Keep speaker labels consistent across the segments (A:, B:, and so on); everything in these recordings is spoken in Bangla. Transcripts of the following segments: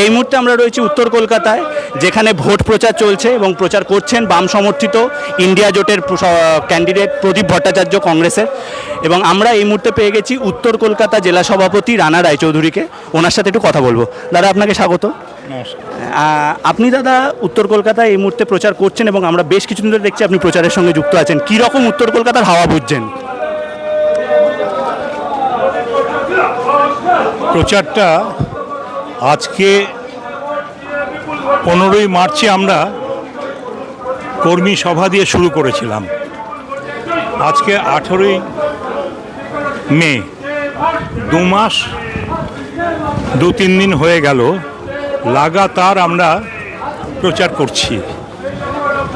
A: এই মুহূর্তে আমরা রয়েছি উত্তর কলকাতায়, যেখানে ভোট প্রচার চলছে এবং প্রচার করছেন বাম সমর্থিত ইন্ডিয়া জোটের ক্যান্ডিডেট প্রদীপ ভট্টাচার্য কংগ্রেসের। এবং আমরা এই মুহূর্তে পেয়ে গেছি উত্তর কলকাতা জেলা সভাপতি রানা রায়চৌধুরীকে। ওনার সাথে একটু কথা বলবো। দাদা, আপনাকে স্বাগত। আপনি দাদা উত্তর কলকাতায় এই মুহূর্তে প্রচার করছেন এবং আমরা বেশ কিছুদিন ধরে দেখছি আপনি প্রচারের সঙ্গে যুক্ত আছেন। কী রকম উত্তর কলকাতার হাওয়া বুঝছেন?
B: প্রচারটা আজকে 15ই মার্চে আমরা কর্মী সভা দিয়ে শুরু করেছিলাম। আজকে 18ই মে, 2 মাস 2-3 দিন হয়ে গেল লাগাতার আমরা প্রচার করছি।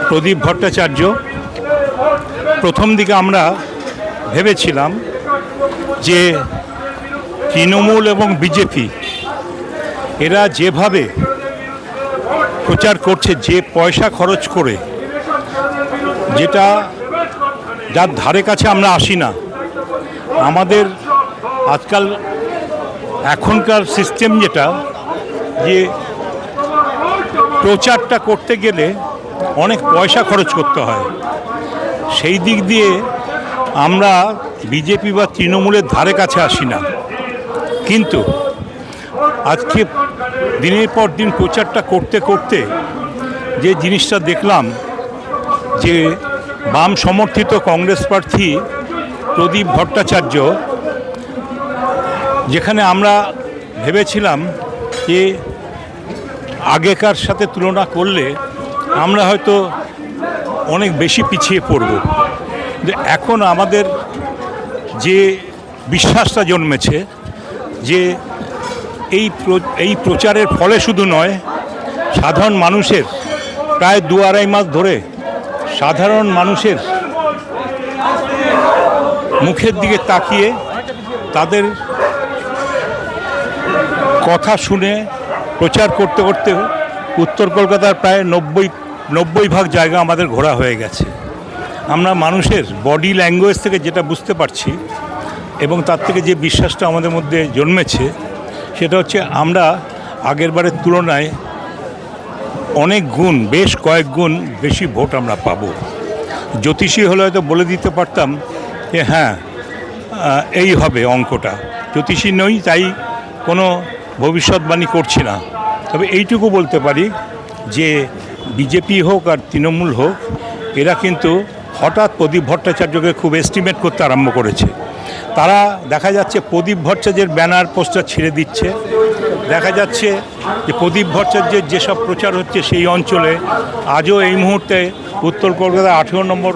B: প্রদীপ ভট্টাচার্য, প্রথম দিকে আমরা ভেবেছিলাম যে তৃণমূল এবং বিজেপি এরা যেভাবে প্রচার করছে, যে পয়সা খরচ করে, যেটা যার ধারে কাছে আমরা আসি না। আমাদের আজকাল এখনকার সিস্টেম যেটা, যে প্রচারটা করতে গেলে অনেক পয়সা খরচ করতে হয়, সেই দিক দিয়ে আমরা বিজেপি বা তৃণমূলের ধারে কাছে আসি না। কিন্তু আজকে দিনের পর দিন প্রচারটা করতে করতে যে জিনিসটা দেখলাম, যে বাম সমর্থিত কংগ্রেস প্রার্থী প্রদীপ ভট্টাচার্য, যেখানে আমরা ভেবেছিলাম যে আগেকার সাথে তুলনা করলে আমরা হয়তো অনেক বেশি পিছিয়ে পড়ব, যে এখন আমাদের যে বিশ্বাসটা জন্মেছে যে এই প্রচারের ফলে শুধু নয়, সাধারণ মানুষের প্রায় 2-2.5 মাস ধরে সাধারণ মানুষের মুখের দিকে তাকিয়ে তাদের কথা শুনে প্রচার করতে করতে উত্তর কলকাতার প্রায় 90% জায়গা আমাদের ঘোরা হয়ে গেছে। আমরা মানুষের বডি ল্যাঙ্গুয়েজ থেকে যেটা বুঝতে পারছি এবং তার থেকে যে বিশ্বাসটা আমাদের মধ্যে জন্মেছে, সেটা হচ্ছে আমরা আগের বারের তুলনায় অনেক গুণ, বেশ কয়েক গুণ বেশি ভোট আমরা পাব। জ্যোতিষী হলে হয়তো বলে দিতে পারতাম যে হ্যাঁ, এই হবে অঙ্কটা। জ্যোতিষী নই, তাই কোনো ভবিষ্যৎবাণী করছি না। তবে এইটুকু বলতে পারি যে বিজেপি হোক আর তৃণমূল হোক, এরা কিন্তু হঠাৎ প্রদীপ ভট্টাচার্যকে খুব এস্টিমেট করতে আরম্ভ করেছে। তারা দেখা যাচ্ছে প্রদীপ ভট্টাচার্যের ব্যানার পোস্টার ছিঁড়ে দিচ্ছে। দেখা যাচ্ছে যে প্রদীপ ভট্টাচার্যের যেসব প্রচার হচ্ছে সেই অঞ্চলে, আজও এই মুহূর্তে উত্তর কলকাতা 18 নম্বর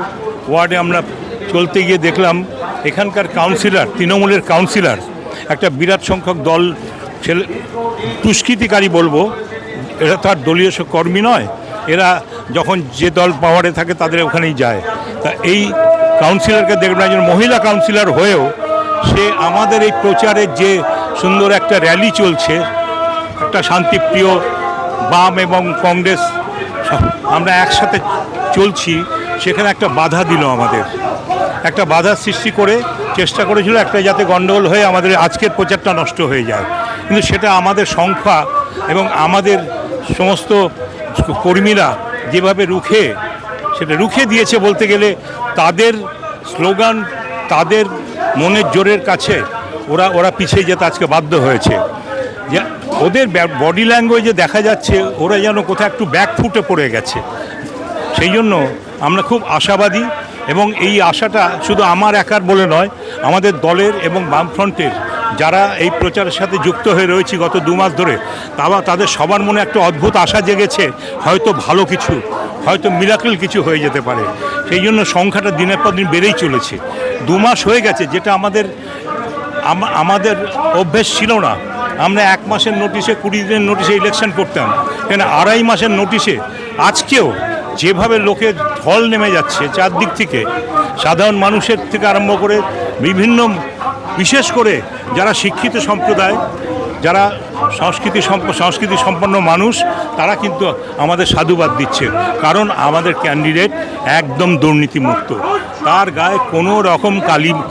B: ওয়ার্ডে আমরা চলতে গিয়ে দেখলাম এখানকার কাউন্সিলর, তৃণমূলের কাউন্সিলর, একটা বিরাট সংখ্যক দল ছেলে দুষ্কৃতিকারী বলবো, এরা তার দলীয় কর্মী নয়, এরা যখন যে দল পাওয়ারে থাকে তাদের ওখানেই যায়। তা এই কাউন্সিলরকে দেখলাম, একজন মহিলা কাউন্সিলর হয়েও সে আমাদের এই প্রচারের যে সুন্দর একটা র্যালি চলছে, একটা শান্তিপ্রিয় বাম এবং কংগ্রেস আমরা একসাথে চলছি, সেখানে একটা বাধা দিল আমাদের, একটা বাধার সৃষ্টি করে চেষ্টা করেছিল একটা যাতে গণ্ডগোল হয়ে আমাদের আজকের প্রচারটা নষ্ট হয়ে যায়। কিন্তু সেটা আমাদের সংখ্যা এবং আমাদের সমস্ত কর্মীরা যেভাবে সেটা রুখে দিয়েছে বলতে গেলে, তাদের স্লোগান, তাদের মনের জোরের কাছে ওরা পিছিয়ে যেতে আজকে বাধ্য হয়েছে। যে ওদের বডি ল্যাঙ্গুয়েজে দেখা যাচ্ছে ওরা যেন কোথাও একটু ব্যাকফুটে পড়ে গেছে। সেই জন্য আমরা খুব আশাবাদী, এবং এই আশাটা শুধু আমার একার বলে নয়, আমাদের দলের এবং বামফ্রন্টের যারা এই প্রচারের সাথে যুক্ত হয়ে রয়েছে গত 2 মাস ধরে, তাদের সবার মনে একটা অদ্ভুত আশা জেগেছে, হয়তো ভালো কিছু, হয়তো মিরাকেল কিছু হয়ে যেতে পারে। সেই জন্য সংখ্যাটা দিনের পর দিন বেড়েই চলেছে। 2 মাস হয়ে গেছে, যেটা আমাদের অভ্যেস ছিল না। আমরা 1 মাসের নোটিশে, 20 দিনের নোটিশে ইলেকশন করতাম, কেন 2.5 মাসের নোটিশে আজকেও যেভাবে লোকের ঢল নেমে যাচ্ছে চারদিক থেকে, সাধারণ মানুষের থেকে আরম্ভ করে বিভিন্ন, বিশেষ করে যারা শিক্ষিত সম্প্রদায়, যারা সংস্কৃতি সম্পন্ন মানুষ, তারা কিন্তু আমাদের সাধুবাদ দিচ্ছে। কারণ আমাদের ক্যান্ডিডেট একদম দুর্নীতিমুক্ত, তার গায়ে কোনো রকম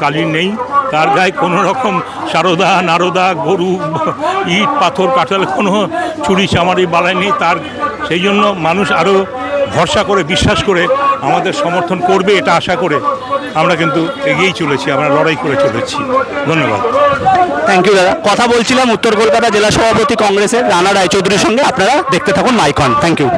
B: কালি নেই, তার গায়ে কোনো রকম সারদা নারদা গরু ইট পাথর কাঁঠাল কোনো চুরি চামারি বালাই নেই তার। সেই জন্য মানুষ আরও ভরসা করে বিশ্বাস করে আমাদের সমর্থন করবে এটা আশা করে আমরা কিন্তু এগিয়েই চলেছি, আমরা লড়াই করে চলেছি। ধন্যবাদ।
A: থ্যাংক ইউ দাদা। কথা বলছিলাম উত্তর কলকাতা জেলা সভাপতি কংগ্রেসের রানা রায়চৌধুরীর সঙ্গে। আপনারা দেখতে থাকুন মাইকন। Thank you.